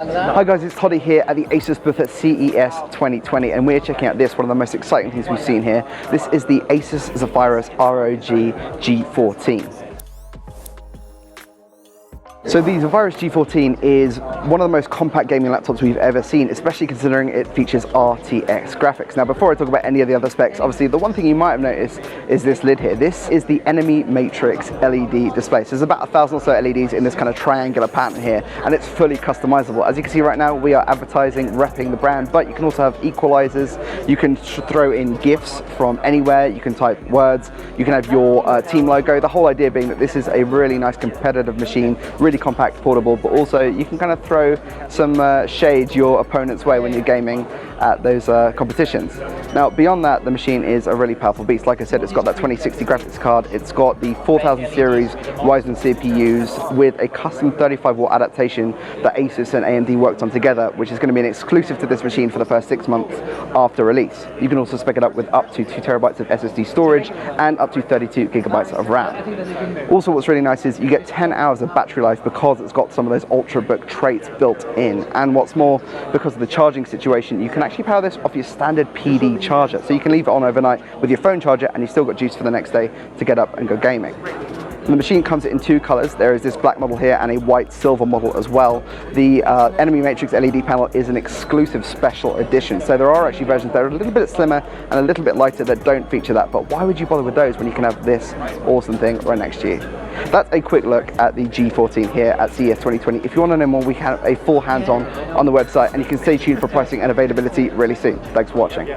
Hi guys, it's Toddy here at the Asus booth at CES 2020 and we're checking out this, one of the most exciting things we've seen here. This is the Asus Zephyrus ROG G14. So the Zephyrus G14 is one of the most compact gaming laptops we've ever seen, especially considering it features RTX graphics. Now before I talk about any of the other specs, obviously the one thing you might have noticed is this lid here. This is the Enemy Matrix LED display. So there's about 1,000 or so LEDs in this kind of triangular pattern here, and it's fully customizable. As you can see right now, we are advertising, repping the brand, but you can also have equalizers. You can throw in GIFs from anywhere. You can type words. You can have your team logo. The whole idea being that this is a really nice competitive machine, really compact, portable, but also you can kind of throw some shade your opponent's way when you're gaming at those competitions. Now beyond that, the machine is a really powerful beast. Like I said, it's got that 2060 graphics card, it's got the 4000 series Ryzen CPUs with a custom 35-watt adaptation that Asus and AMD worked on together, which is going to be an exclusive to this machine for the first 6 months after release. You can also spec it up with up to 2 terabytes of SSD storage and up to 32 gigabytes of RAM. Also, what's really nice is you get 10 hours of battery life because it's got some of those Ultrabook traits built in, and what's more, because of the charging situation, you can actually power this off your standard PD charger, so you can leave it on overnight with your phone charger and you've still got juice for the next day to get up and go gaming. And the machine comes in 2 colors. There is this black model here and a white silver model as well. The Enemy Matrix LED panel is an exclusive special edition, so there are actually versions that are a little bit slimmer and a little bit lighter that don't feature that, but why would you bother with those when you can have this awesome thing right next to you? That's a quick look at the G14 here at CES 2020. If you want to know more, we have a full hands-on the website, and you can stay tuned for pricing and availability really soon. Thanks for watching.